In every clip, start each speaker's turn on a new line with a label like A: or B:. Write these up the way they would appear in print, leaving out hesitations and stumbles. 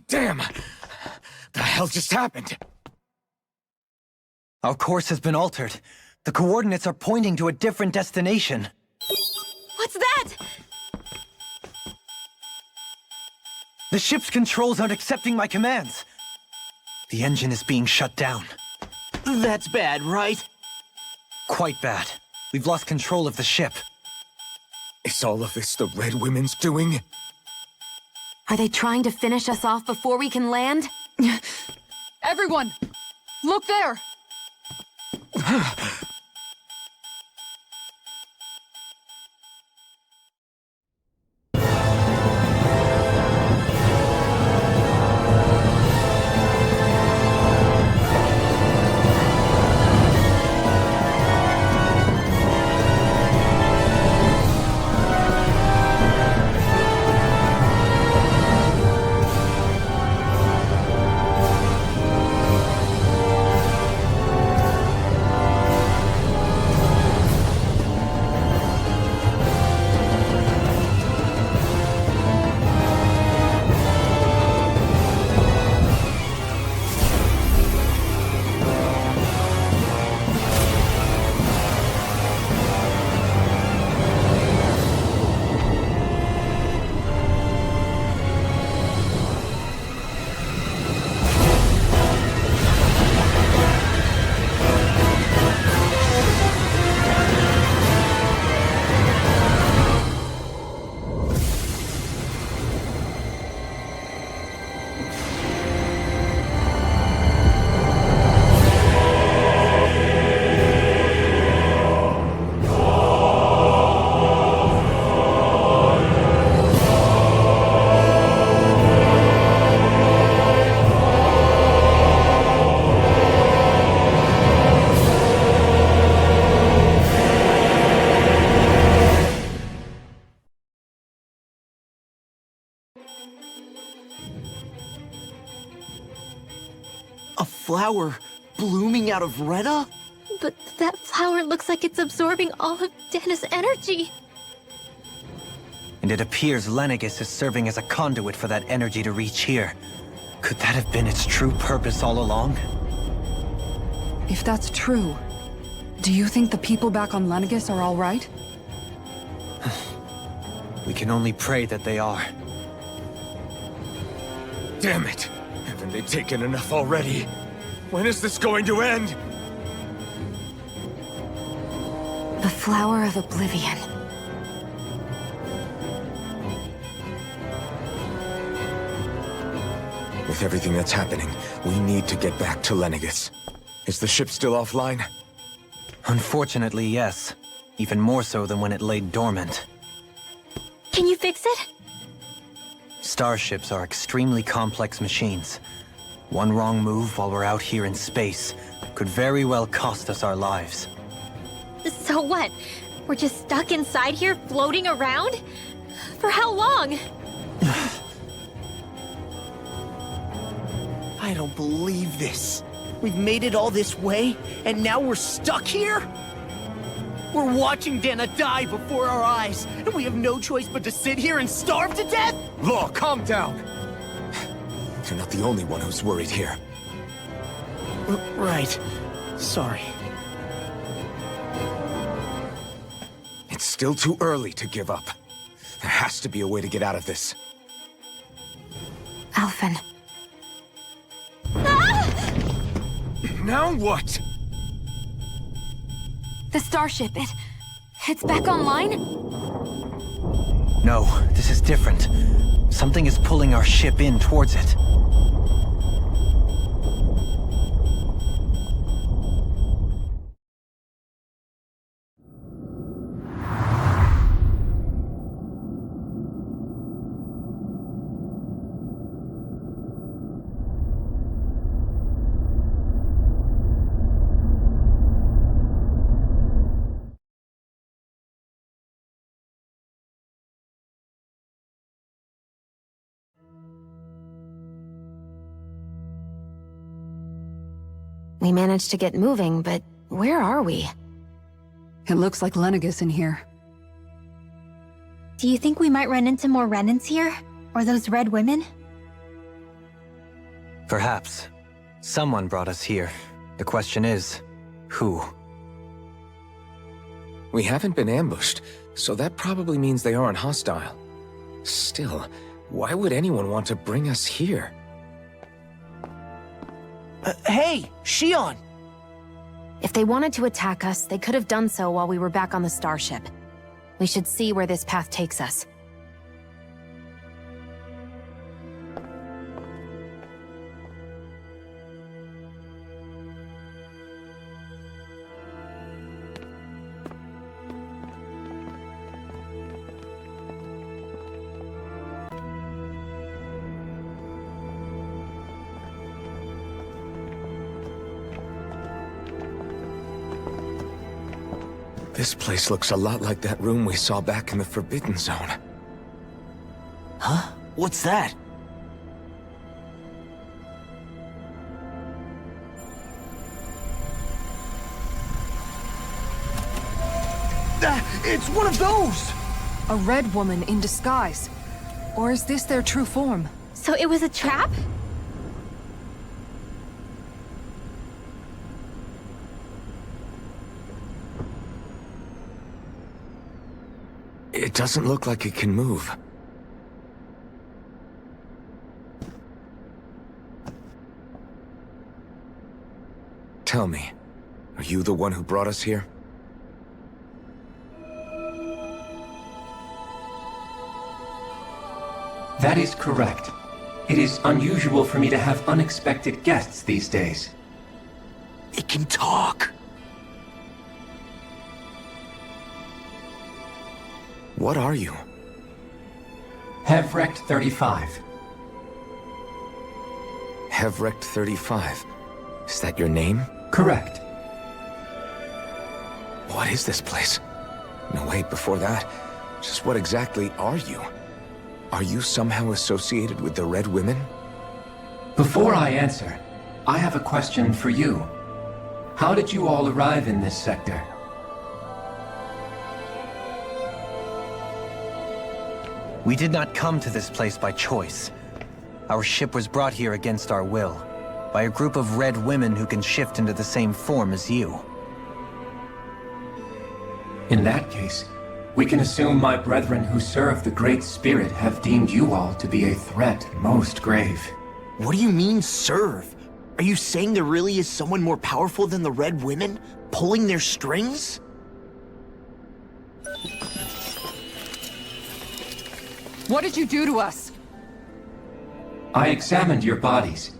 A: Damn! The hell just happened?
B: Our course has been altered. The coordinates are pointing to a different destination.
C: What's that?
B: The ship's controls aren't accepting my commands. The engine is being shut down.
D: That's bad, right?
B: Quite bad. We've lost control of the ship.
A: Is all of this the Red Women's doing?
C: Are they trying to finish us off before we can land?
E: Everyone! Look there!
D: A flower blooming out of Rena?
C: But that flower looks like it's absorbing all of Dana's energy.
B: And it appears Lenegis is serving as a conduit for that energy to reach here. Could that have been its true purpose all along?
E: If that's true, do you think the people back on Lenegis are all right?
B: We can only pray that they are.
A: Damn it! Haven't they taken enough already? When is this going to end?
C: The Flower of Oblivion.
A: With everything that's happening, we need to get back to Lenegis. Is the ship still offline?
B: Unfortunately, yes. Even more so than when it lay dormant.
C: Can you fix it?
B: Starships are extremely complex machines. One wrong move while we're out here in space could very well cost us our lives.
C: So what? We're just stuck inside here, floating around? For how long?
D: I don't believe this. We've made it all this way, and now we're stuck here? We're watching Dana die before our eyes, and we have no choice but to sit here and starve to death?
A: Law, calm down! You're not the only one who's worried here.
D: Right. Sorry.
A: It's still too early to give up. There has to be a way to get out of this.
C: Alphen.
A: Now what?
C: The starship, it's back online?
B: No, this is different. Something is pulling our ship in towards it.
C: We managed to get moving, but where are we?
E: It looks like Lenegis in here.
C: Do you think we might run into more Renans here? Or those red women?
B: Perhaps. Someone brought us here. The question is, who?
A: We haven't been ambushed, so that probably means they aren't hostile. Still, why would anyone want to bring us here?
D: Hey, Shion!
F: If they wanted to attack us, they could have done so while we were back on the starship. We should see where this path takes us.
A: This place looks a lot like that room we saw back in the Forbidden Zone.
D: Huh? What's that? It's one of those!
E: A red woman in disguise. Or is this their true form?
C: So it was a trap?
A: It doesn't look like it can move. Tell me, are you the one who brought us here?
G: That is correct. It is unusual for me to have unexpected guests these days.
D: It can talk!
A: What are you?
G: Hevrect 35.
A: Hevrect 35. Is that your name?
G: Correct.
A: What is this place? No, wait, before that, just what exactly are you? Are you somehow associated with the Red Women?
G: Before I answer, I have a question for you. How did you all arrive in this sector?
B: We did not come to this place by choice. Our ship was brought here against our will, by a group of red women who can shift into the same form as you.
G: In that case, we can assume my brethren who serve the Great Spirit have deemed you all to be a threat most grave.
D: What do you mean, serve? Are you saying there really is someone more powerful than the Red Women, pulling their strings?
E: What did you do to us?
G: I examined your bodies.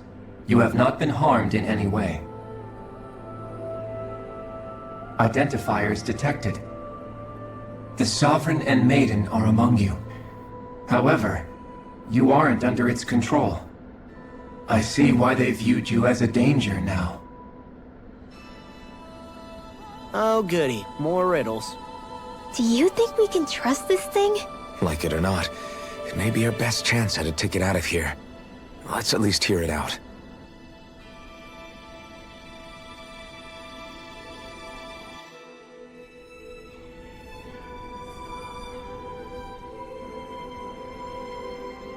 G: You have not been harmed in any way. Identifiers detected. The Sovereign and Maiden are among you. However, you aren't under its control. I see why they viewed you as a danger now.
D: Oh goody, more riddles.
C: Do you think we can trust this thing?
A: Like it or not, it may be our best chance at a ticket out of here. Let's at least hear it out.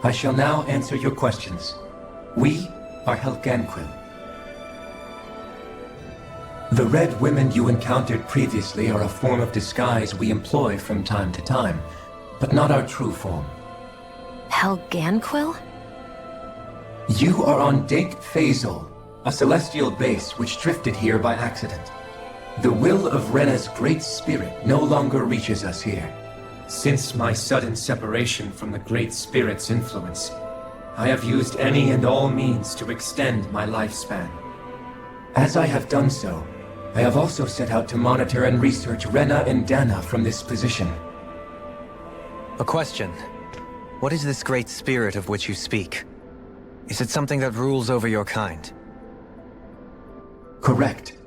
G: I shall now answer your questions. We are Helganquil. The Red Women you encountered previously are a form of disguise we employ from time to time, but not our true form.
F: Helganquil?
G: You are on Dake Phasol, a celestial base which drifted here by accident. The will of Rena's Great Spirit no longer reaches us here. Since my sudden separation from the Great Spirit's influence, I have used any and all means to extend my lifespan. As I have done so, I have also set out to monitor and research Rena and Dana from this position.
B: A question. What is this great spirit of which you speak? Is it something that rules over your kind?
G: Correct.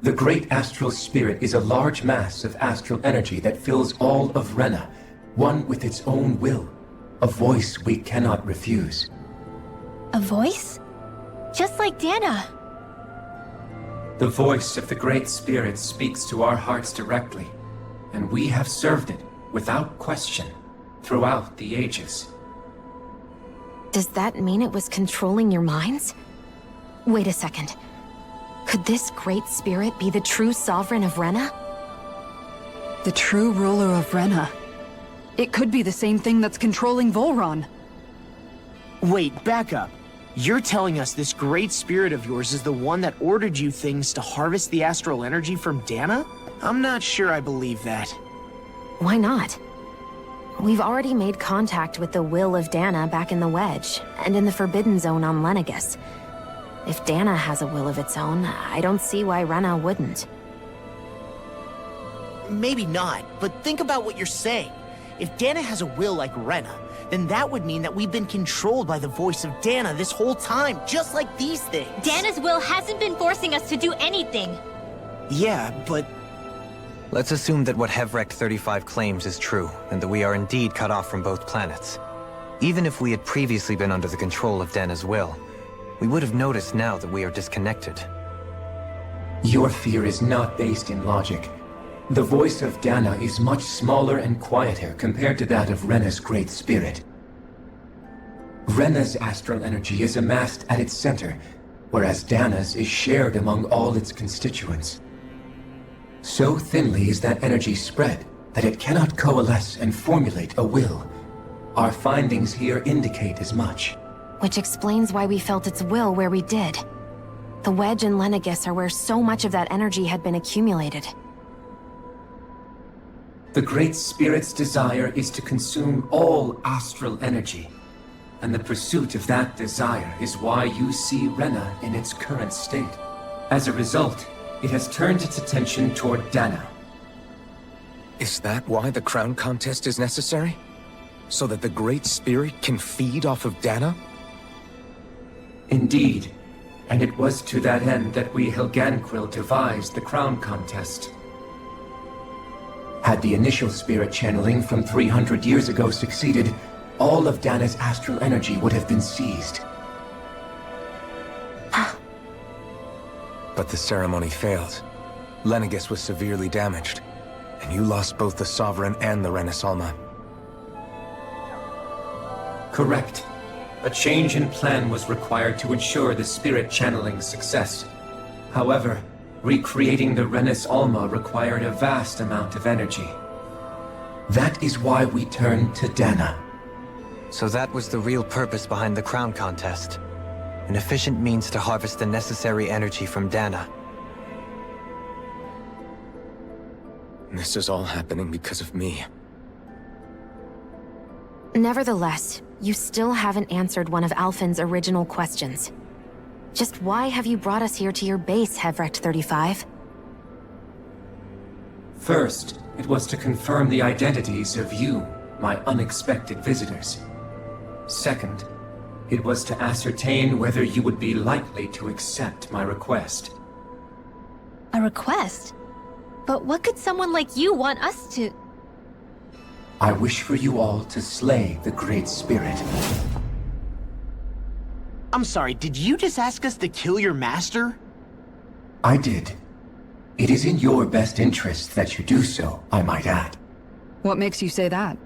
G: The Great Astral Spirit is a large mass of astral energy that fills all of Rena, one with its own will, a voice we cannot refuse.
C: A voice? Just like Dana.
G: The voice of the Great Spirit speaks to our hearts directly, and we have served it without question throughout the ages.
F: Does that mean it was controlling your minds? Wait a second. Could this Great Spirit be the true sovereign of Rena?
E: The true ruler of Rena. It could be the same thing that's controlling Volron.
D: Wait, back up. You're telling us this great spirit of yours is the one that ordered you things to harvest the astral energy from Dana? I'm not sure I believe that.
F: Why not? We've already made contact with the will of Dana back in the Wedge, and in the Forbidden Zone on Lenegis. If Dana has a will of its own, I don't see why Rena wouldn't.
D: Maybe not, but think about what you're saying. If Dana has a will like Rena, then that would mean that we've been controlled by the voice of Dana this whole time, just like these things.
C: Dana's will hasn't been forcing us to do anything.
D: Yeah, but
B: Let's assume that what Hevrect 35 claims is true, and that we are indeed cut off from both planets. Even if we had previously been under the control of Dana's will, we would have noticed now that we are disconnected.
G: Your fear is not based in logic. The voice of Dana is much smaller and quieter compared to that of Rena's Great Spirit. Rena's astral energy is amassed at its center, whereas Dana's is shared among all its constituents. So thinly is that energy spread that it cannot coalesce and formulate a will. Our findings here indicate as much.
F: Which explains why we felt its will where we did. The Wedge and Lenegis are where so much of that energy had been accumulated.
G: The Great Spirit's desire is to consume all astral energy, and the pursuit of that desire is why you see Rena in its current state. As a result, it has turned its attention toward Dana.
A: Is that why the crown contest is necessary? So that the Great Spirit can feed off of Dana?
G: Indeed, and it was to that end that we Helganquil devised the crown contest. Had the initial spirit channeling from 300 years ago succeeded, all of Dana's astral energy would have been seized.
A: But the ceremony failed. Lenegis was severely damaged, and you lost both the Sovereign and the Renasalma.
G: Correct. A change in plan was required to ensure the spirit channeling's success. However, recreating the Renis Alma required a vast amount of energy. That is why we turned to Dana.
B: So that was the real purpose behind the crown contest. An efficient means to harvest the necessary energy from Dana.
A: This is all happening because of me.
F: Nevertheless, you still haven't answered one of Alphen's original questions. Just why have you brought us here to your base, Hevrect 35?
G: First, it was to confirm the identities of you, my unexpected visitors. Second, it was to ascertain whether you would be likely to accept my request.
C: A request? But what could someone like you want us to...
G: I wish for you all to slay the Great Spirit.
D: I'm sorry, did you just ask us to kill your master?
G: I did. It is in your best interest that you do so, I might add.
E: What makes you say that?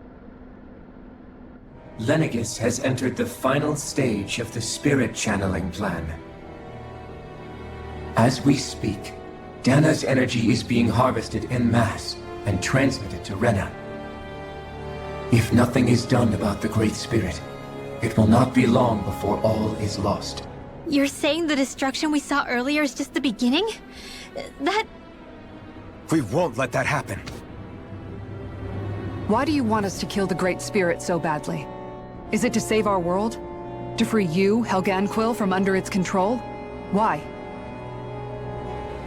G: Lenegis has entered the final stage of the spirit channeling plan. As we speak, Dana's energy is being harvested en masse and transmitted to Rena. If nothing is done about the Great Spirit, it will not be long before all is lost.
C: You're saying the destruction we saw earlier is just the beginning? That...
A: We won't let that happen.
E: Why do you want us to kill the Great Spirit so badly? Is it to save our world? To free you, Helganquil, from under its control? Why?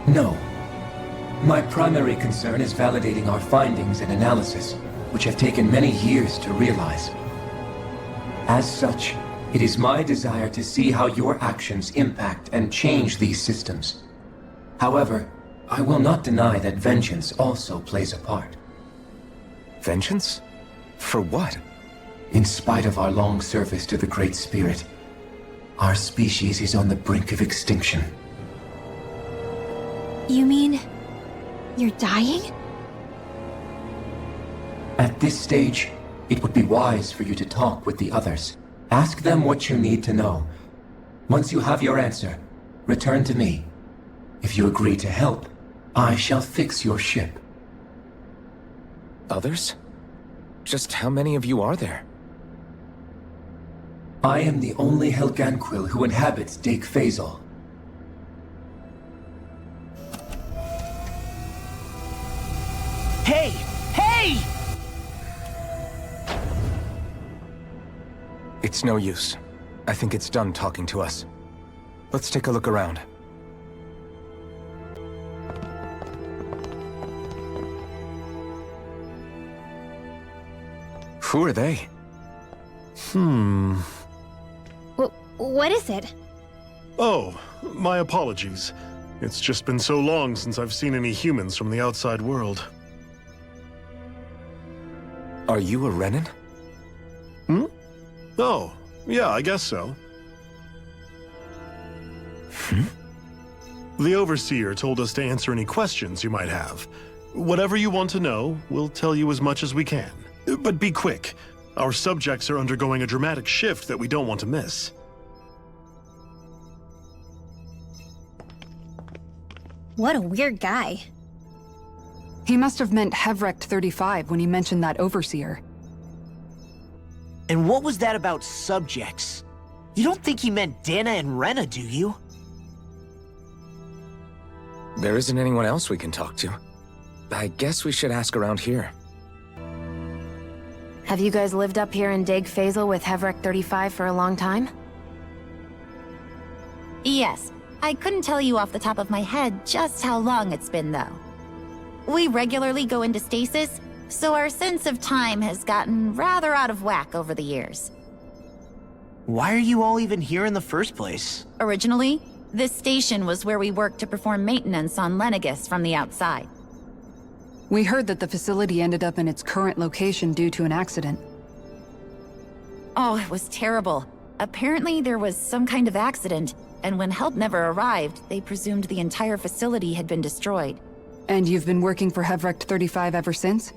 G: No. My primary concern is validating our findings and analysis, which have taken many years to realize. As such, it is my desire to see how your actions impact and change these systems. However, I will not deny that vengeance also plays a part.
A: Vengeance? For what?
G: In spite of our long service to the Great Spirit, our species is on the brink of extinction.
C: You mean... you're dying?
G: At this stage, it would be wise for you to talk with the others. Ask them what you need to know. Once you have your answer, return to me. If you agree to help, I shall fix your ship.
A: Others? Just how many of you are there?
G: I am the only Helganquil who inhabits Dake Faisal.
D: Hey! Hey!
A: It's no use. I think it's done talking to us. Let's take a look around. Who are they?
C: What is it?
H: Oh, my apologies. It's just been so long since I've seen any humans from the outside world.
A: Are you a Renan?
H: Oh, yeah, I guess so. The Overseer told us to answer any questions you might have. Whatever you want to know, we'll tell you as much as we can. But be quick. Our subjects are undergoing a dramatic shift that we don't want to miss.
C: What a weird guy.
E: He must have meant Hevrecht 35 when he mentioned that Overseer.
D: And what was that about subjects? You don't think he meant Dana and Rena, do you?
A: There isn't anyone else we can talk to. I guess we should ask around here.
F: Have you guys lived up here in Dake Faisal with Hevrecht 35 for a long time?
I: Yes. I couldn't tell you off the top of my head just how long it's been, though. We regularly go into stasis, so our sense of time has gotten rather out of whack over the years.
D: Why are you all even here in the first place?
I: Originally, this station was where we worked to perform maintenance on Lenegis from the outside.
E: We heard that the facility ended up in its current location due to an accident.
I: Oh, it was terrible. Apparently there was some kind of accident, and when help never arrived, they presumed the entire facility had been destroyed.
E: And you've been working for Hevrecht 35 ever since?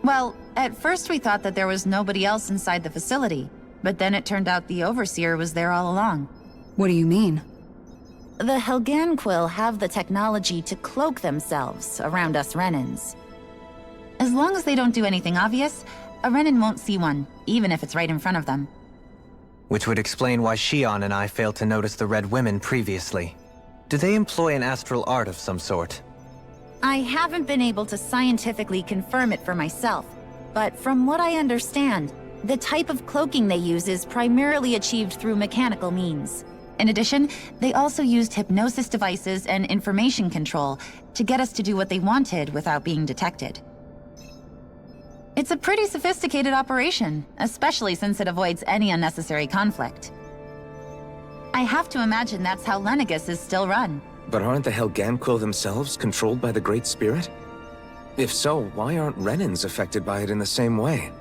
I: Well, at first we thought that there was nobody else inside the facility, but then it turned out the Overseer was there all along.
E: What do you mean?
I: The Helganquil have the technology to cloak themselves around us Renans. As long as they don't do anything obvious, a Renan won't see one, even if it's right in front of them.
B: Which would explain why Shion and I failed to notice the Red Women previously. Do they employ an astral art of some sort?
I: I haven't been able to scientifically confirm it for myself, but from what I understand, the type of cloaking they use is primarily achieved through mechanical means. In addition, they also used hypnosis devices and information control to get us to do what they wanted without being detected. It's a pretty sophisticated operation, especially since it avoids any unnecessary conflict. I have to imagine that's how Lenegis is still run.
A: But aren't the Helganquil themselves controlled by the Great Spirit? If so, why aren't Renans affected by it in the same way?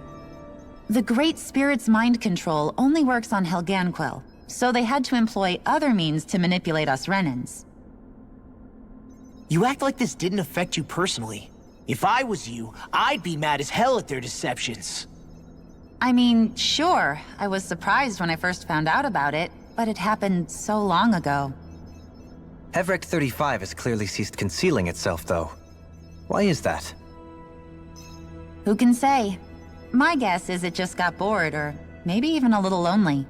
I: The Great Spirit's mind control only works on Helganquil, so they had to employ other means to manipulate us Renans.
D: You act like this didn't affect you personally. If I was you, I'd be mad as hell at their deceptions.
I: I mean, sure, I was surprised when I first found out about it, but it happened so long ago.
B: Hevrecht 35 has clearly ceased concealing itself, though. Why is that?
I: Who can say? My guess is it just got bored, or maybe even a little lonely.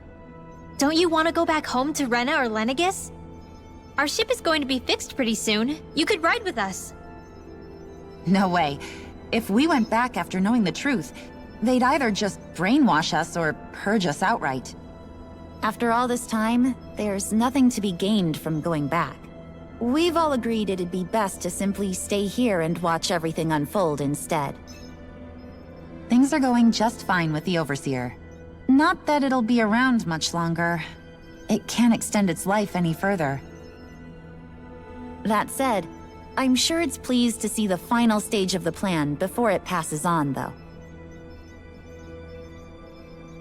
C: Don't you want to go back home to Rena or Lenegis? Our ship is going to be fixed pretty soon. You could ride with us.
I: No way. If we went back after knowing the truth, they'd either just brainwash us or purge us outright. After all this time, there's nothing to be gained from going back. We've all agreed it'd be best to simply stay here and watch everything unfold instead. Things are going just fine with the Overseer. Not that it'll be around much longer. It can't extend its life any further. That said, I'm sure it's pleased to see the final stage of the plan before it passes on, though.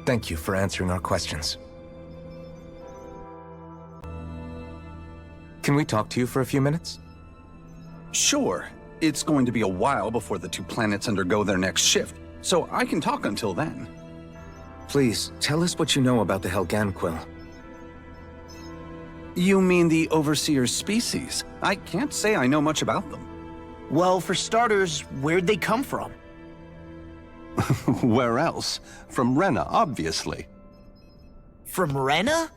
A: Thank you for answering our questions. Can we talk to you for a few minutes?
J: Sure. It's going to be a while before the two planets undergo their next shift, so I can talk until then.
A: Please, tell us what you know about the Helganquil.
J: You mean the Overseer species? I can't say I know much about them.
D: Well, for starters, where'd they come from?
K: Where else? From Rena, obviously.
D: From Rena?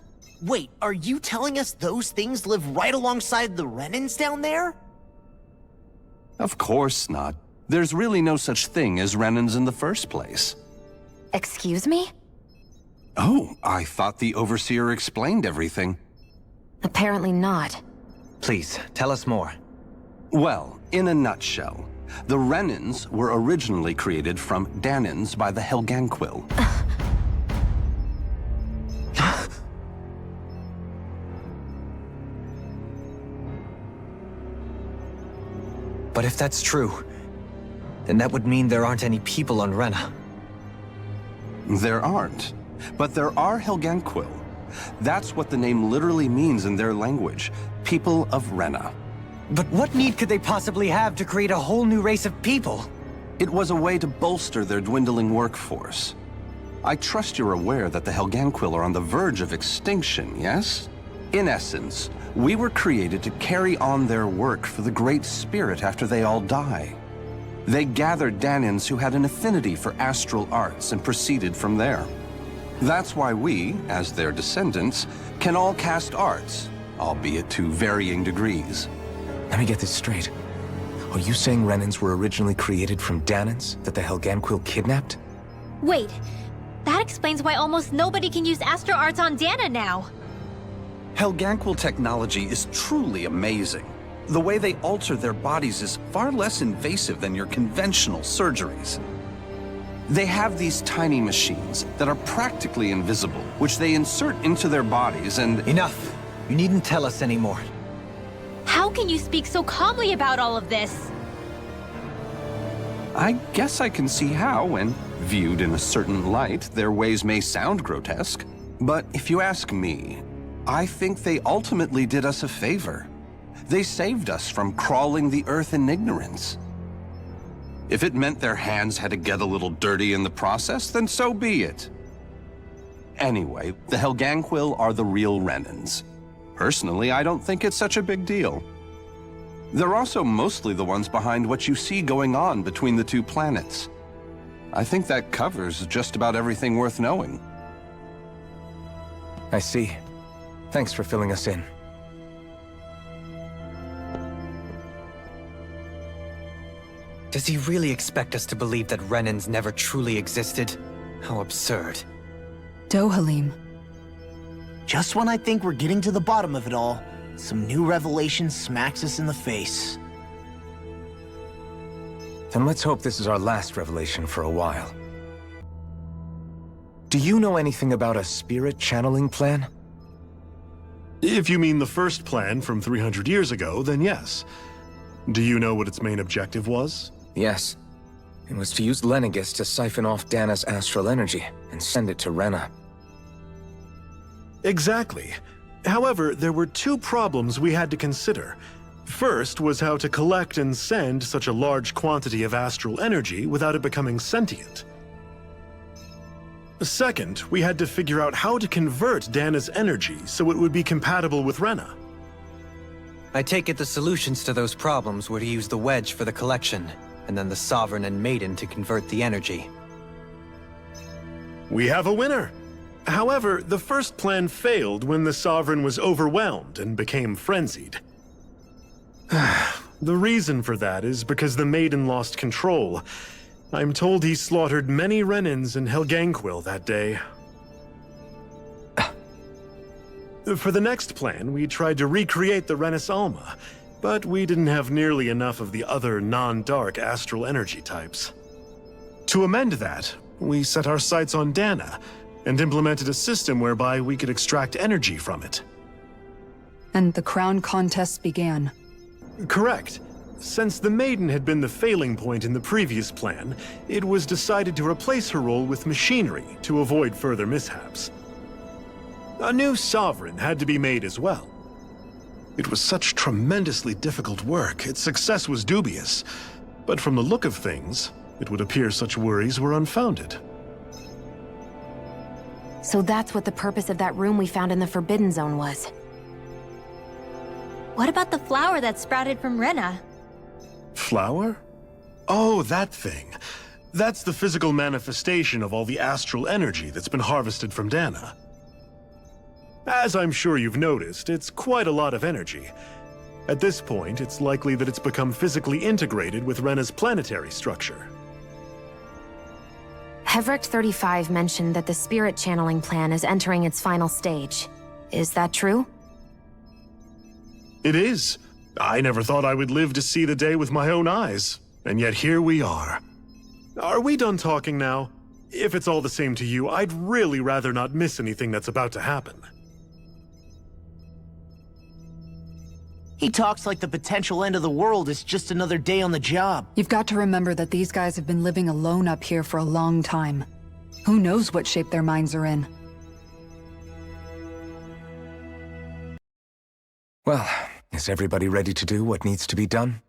D: Wait, are you telling us those things live right alongside the Renans down there?
K: Of course not. There's really no such thing as Renans in the first place.
F: Excuse me?
K: Oh, I thought the Overseer explained everything.
F: Apparently not.
B: Please, tell us more.
K: Well, in a nutshell, the Renans were originally created from Danans by the Helganquil.
B: But if that's true, then that would mean there aren't any people on Rena.
K: There aren't, but there are Helganquil. That's what the name literally means in their language, people of Rena.
B: But what need could they possibly have to create a whole new race of people?
K: It was a way to bolster their dwindling workforce. I trust you're aware that the Helganquil are on the verge of extinction, yes? In essence, we were created to carry on their work for the Great Spirit after they all die. They gathered Danans who had an affinity for astral arts and proceeded from there. That's why we, as their descendants, can all cast arts, albeit to varying degrees.
A: Let me get this straight. Are you saying Renans were originally created from Danans that the Helganquil kidnapped?
C: Wait, that explains why almost nobody can use Astro Arts on Dana now.
J: Helganquil technology is truly amazing. The way they alter their bodies is far less invasive than your conventional surgeries.
K: They have these tiny machines that are practically invisible, which they insert into their bodies and—
B: Enough! You needn't tell us anymore.
C: How can you speak so calmly about all of this?
K: I guess I can see how, when viewed in a certain light, their ways may sound grotesque. But if you ask me, I think they ultimately did us a favor. They saved us from crawling the earth in ignorance. If it meant their hands had to get a little dirty in the process, then so be it. Anyway, the Helganquil are the real Renans. Personally, I don't think it's such a big deal. They're also mostly the ones behind what you see going on between the two planets. I think that covers just about everything worth knowing.
A: I see. Thanks for filling us in.
B: Does he really expect us to believe that Renans never truly existed? How absurd.
E: Dohalim.
D: Just when I think we're getting to the bottom of it all, some new revelation smacks us in the face.
A: Then let's hope this is our last revelation for a while. Do you know anything about a spirit channeling plan?
H: If you mean the first plan from 300 years ago, then yes. Do you know what its main objective was?
A: Yes. It was to use Lenegis to siphon off Dana's astral energy and send it to Rena.
H: Exactly. However, there were two problems we had to consider. First was how to collect and send such a large quantity of astral energy without it becoming sentient. Second, we had to figure out how to convert Dana's energy so it would be compatible with Rena.
B: I take it the solutions to those problems were to use the Wedge for the collection, and then the Sovereign and Maiden to convert the energy.
H: We have a winner! However, the first plan failed when the Sovereign was overwhelmed and became frenzied. The reason for that is because the Maiden lost control. I'm told he slaughtered many Renans and Helganquil that day. For the next plan, we tried to recreate the Renis Alma, but we didn't have nearly enough of the other non-dark astral energy types. To amend that, we set our sights on Dana, and implemented a system whereby we could extract energy from it.
E: And the crown contests began.
H: Correct. Since the Maiden had been the failing point in the previous plan, it was decided to replace her role with machinery to avoid further mishaps. A new Sovereign had to be made as well. It was such tremendously difficult work, its success was dubious. But from the look of things, it would appear such worries were unfounded.
F: So that's what the purpose of that room we found in the Forbidden Zone was.
C: What about the flower that sprouted from Rena?
H: Flower? Oh, that thing. That's the physical manifestation of all the astral energy that's been harvested from Dana. As I'm sure you've noticed, it's quite a lot of energy. At this point, it's likely that it's become physically integrated with Rena's planetary structure.
F: Hevrect 35 mentioned that the spirit channeling plan is entering its final stage. Is that true?
H: It is. I never thought I would live to see the day with my own eyes, and yet here we are. Are we done talking now? If it's all the same to you, I'd really rather not miss anything that's about to happen.
D: He talks like the potential end of the world is just another day on the job.
E: You've got to remember that these guys have been living alone up here for a long time. Who knows what shape their minds are in?
A: Well, is everybody ready to do what needs to be done?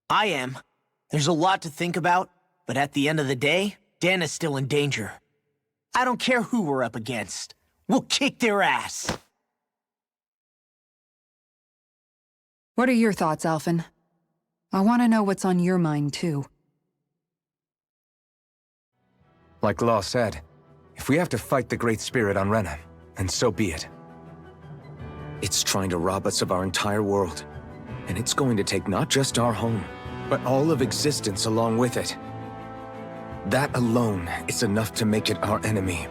D: I am. There's a lot to think about, but at the end of the day, Dana's still in danger. I don't care who we're up against. We'll kick their ass.
E: What are your thoughts, Alphen? I want to know what's on your mind, too.
A: Like Law said, if we have to fight the Great Spirit on Rena, then so be it. It's trying to rob us of our entire world, and it's going to take not just our home, but all of existence along with it. That alone is enough to make it our enemy.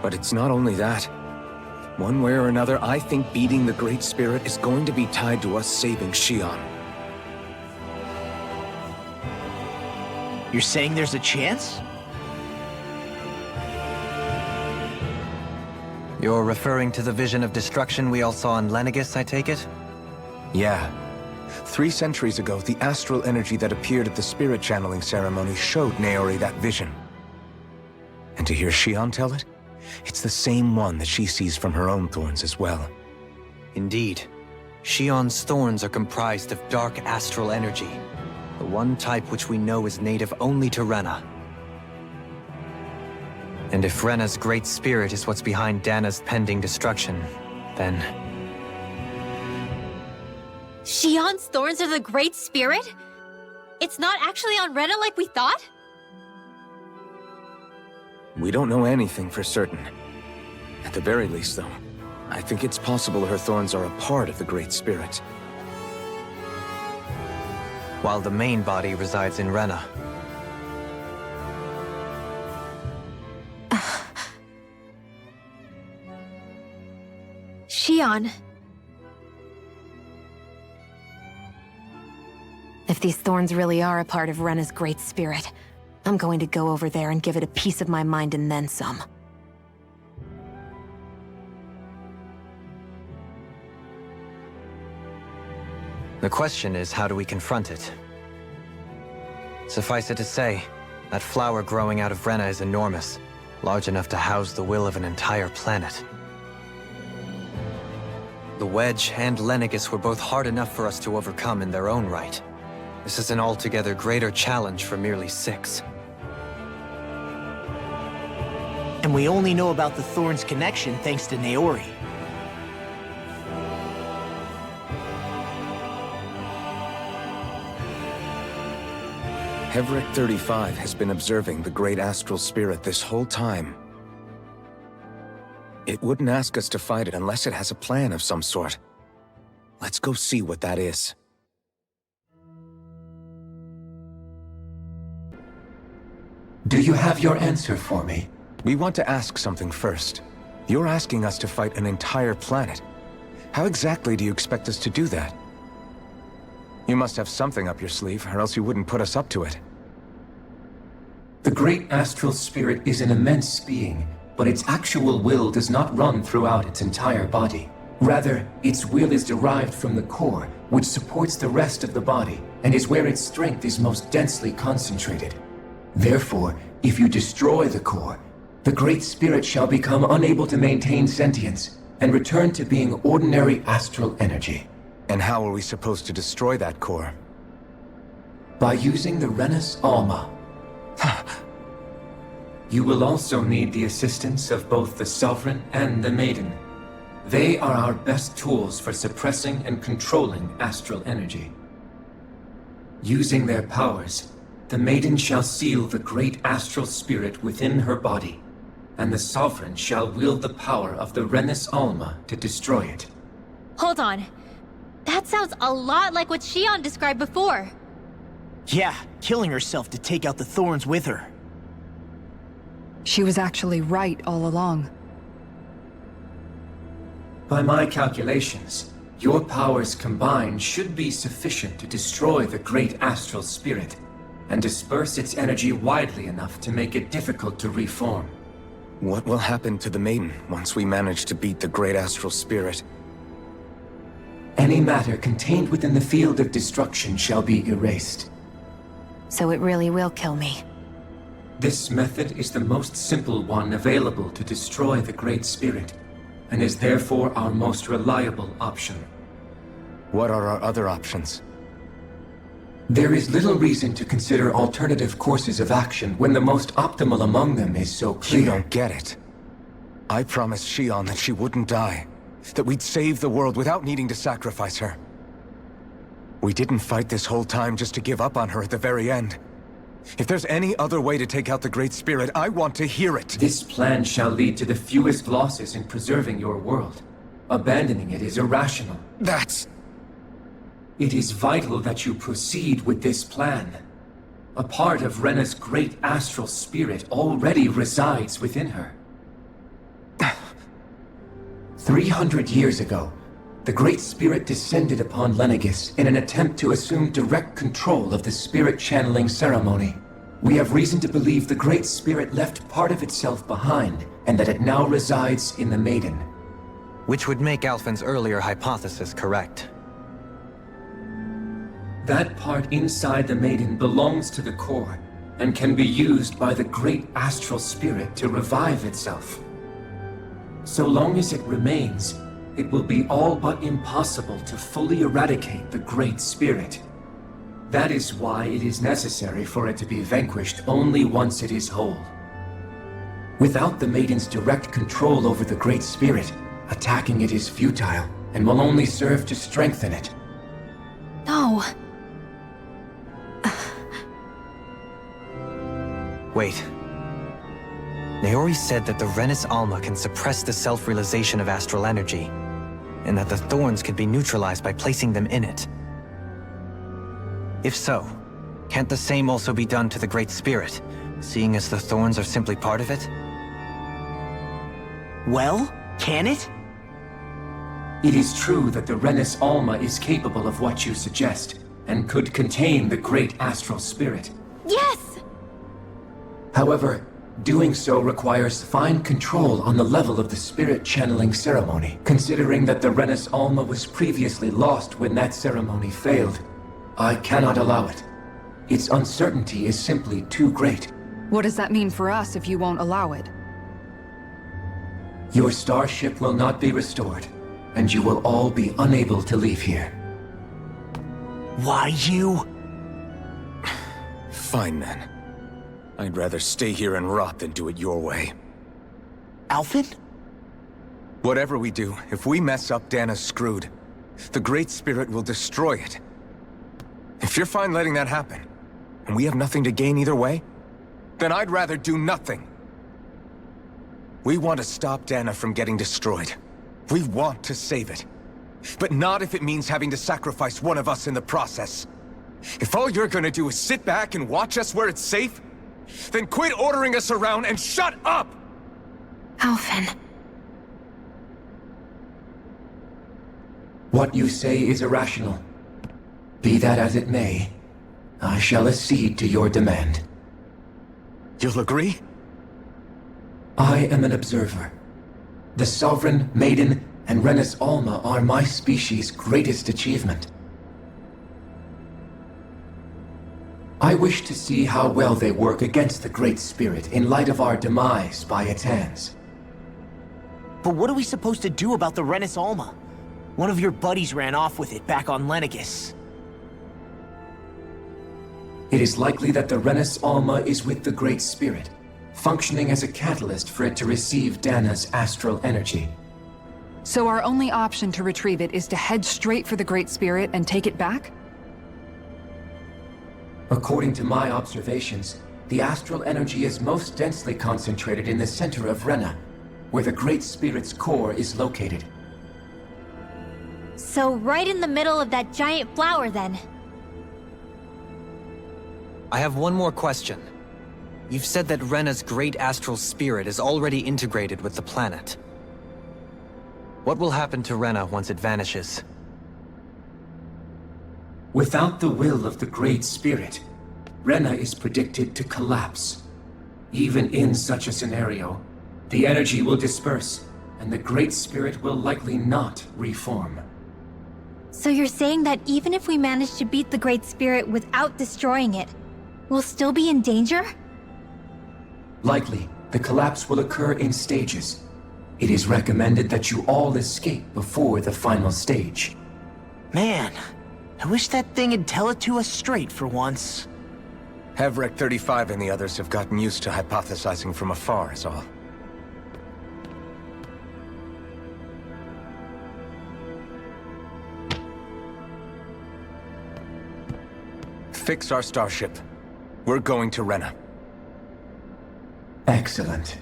A: But it's not only that. One way or another, I think beating the Great Spirit is going to be tied to us saving Xion.
D: You're saying there's a chance?
B: You're referring to the vision of destruction we all saw in Lenegis, I take it?
A: Yeah. 3 centuries ago, the astral energy that appeared at the spirit channeling ceremony showed Naori that vision. And to hear Xion tell it, it's the same one that she sees from her own thorns as well.
B: Indeed. Xion's thorns are comprised of dark astral energy, the one type which we know is native only to Rena. And if Rena's Great Spirit is what's behind Dana's pending destruction, then...
C: Xion's thorns are the Great Spirit? It's not actually on Rena like we thought?
A: We don't know anything for certain. At the very least, though, I think it's possible her thorns are a part of the Great Spirit.
B: While the main body resides in Rena.
C: Xion.
F: If these thorns really are a part of Rena's Great Spirit, I'm going to go over there and give it a piece of my mind and then some.
B: The question is, how do we confront it? Suffice it to say, that flower growing out of Rena is enormous, large enough to house the will of an entire planet. The Wedge and Lenegis were both hard enough for us to overcome in their own right. This is an altogether greater challenge for merely 6.
D: And we only know about the Thorns connection thanks to Naori.
A: Hevrect 35 has been observing the Great Astral Spirit this whole time. It wouldn't ask us to fight it unless it has a plan of some sort. Let's go see what that is.
G: Do you have your answer for me?
A: We want to ask something first. You're asking us to fight an entire planet. How exactly do you expect us to do that? You must have something up your sleeve, or else you wouldn't put us up to it.
G: The Great Astral Spirit is an immense being, but its actual will does not run throughout its entire body. Rather, its will is derived from the core, which supports the rest of the body, and is where its strength is most densely concentrated. Therefore, if you destroy the core, the Great Spirit shall become unable to maintain sentience, and return to being ordinary astral energy.
A: And how are we supposed to destroy that core?
G: By using the Rena's Alma. You will also need the assistance of both the Sovereign and the Maiden. They are our best tools for suppressing and controlling astral energy. Using their powers, the maiden shall seal the great astral spirit within her body, and the Sovereign shall wield the power of the Renis Alma to destroy it.
C: Hold on. That sounds a lot like what Shion described before.
D: Yeah, killing herself to take out the thorns with her.
E: She was actually right all along.
G: By my calculations, your powers combined should be sufficient to destroy the great astral spirit and disperse its energy widely enough to make it difficult to reform.
A: What will happen to the maiden once we manage to beat the great astral spirit?
G: Any matter contained within the field of destruction shall be erased.
F: So it really will kill me.
G: This method is the most simple one available to destroy the Great Spirit, and is therefore our most reliable option.
A: What are our other options?
G: There is little reason to consider alternative courses of action when the most optimal among them is so clear.
A: You don't get it. I promised Shion that she wouldn't die, that we'd save the world without needing to sacrifice her. We didn't fight this whole time just to give up on her at the very end. If there's any other way to take out the Great Spirit, I want to hear it.
G: This plan shall lead to the fewest losses in preserving your world. Abandoning it is irrational. It is vital that you proceed with this plan. A part of Rena's great astral spirit already resides within her. 300 years ago, the Great Spirit descended upon Lenegis in an attempt to assume direct control of the spirit channeling ceremony. We have reason to believe the Great Spirit left part of itself behind, and that it now resides in the Maiden.
B: Which would make Alphen's earlier hypothesis correct.
G: That part inside the Maiden belongs to the core, and can be used by the Great Astral Spirit to revive itself. So long as it remains, it will be all but impossible to fully eradicate the Great Spirit. That is why it is necessary for it to be vanquished only once it is whole. Without the Maiden's direct control over the Great Spirit, attacking it is futile, and will only serve to strengthen it.
C: No.
B: Wait. Naori said that the Renis Alma can suppress the self-realization of astral energy, and that the thorns could be neutralized by placing them in it. If so, can't the same also be done to the Great Spirit, seeing as the thorns are simply part of it?
D: Well, can it?
G: It is true that the Renis Alma is capable of what you suggest, and could contain the Great Astral Spirit.
C: Yes!
G: However, doing so requires fine control on the level of the spirit channeling ceremony, considering that the Renis Alma was previously lost when that ceremony failed. I cannot allow it. Its uncertainty is simply too great.
E: What does that mean for us if you won't allow it?
G: Your starship will not be restored, and you will all be unable to leave here.
D: Why you?
A: Fine then. I'd rather stay here and rot than do it your way.
D: Alphen?
A: Whatever we do, if we mess up, Dana's screwed. The Great Spirit will destroy it. If you're fine letting that happen, and we have nothing to gain either way, then I'd rather do nothing. We want to stop Dana from getting destroyed. We want to save it. But not if it means having to sacrifice one of us in the process. If all you're gonna do is sit back and watch us where it's safe, then quit ordering us around and shut up!
F: Alphen.
G: What you say is irrational. Be that as it may, I shall accede to your demand.
A: You'll agree?
G: I am an observer. The Sovereign, Maiden, and Renis Alma are my species' greatest achievement. I wish to see how well they work against the Great Spirit in light of our demise by its hands.
D: But what are we supposed to do about the Renis Alma? One of your buddies ran off with it back on Lenegis.
G: It is likely that the Renis Alma is with the Great Spirit, functioning as a catalyst for it to receive Dana's astral energy.
E: So our only option to retrieve it is to head straight for the Great Spirit and take it back?
G: According to my observations, the astral energy is most densely concentrated in the center of Rena, where the Great Spirit's core is located.
C: So right in the middle of that giant flower, then.
B: I have one more question. You've said that Rena's great astral spirit is already integrated with the planet. What will happen to Rena once it vanishes?
G: Without the will of the Great Spirit, Rena is predicted to collapse. Even in such a scenario, the energy will disperse, and the Great Spirit will likely not reform.
C: So you're saying that even if we manage to beat the Great Spirit without destroying it, we'll still be in danger?
G: Likely, the collapse will occur in stages. It is recommended that you all escape before the final stage.
D: Man, I wish that thing would tell it to us straight for once.
A: Hevrek 35 and the others have gotten used to hypothesizing from afar, is all. Fix our starship. We're going to Rena.
G: Excellent.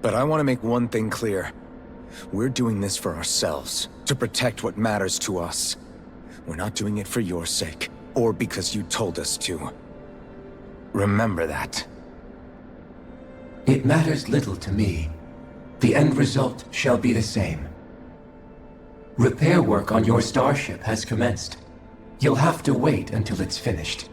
A: But I want to make one thing clear. We're doing this for ourselves, to protect what matters to us. We're not doing it for your sake, or because you told us to. Remember that.
G: It matters little to me. The end result shall be the same. Repair work on your starship has commenced. You'll have to wait until it's finished.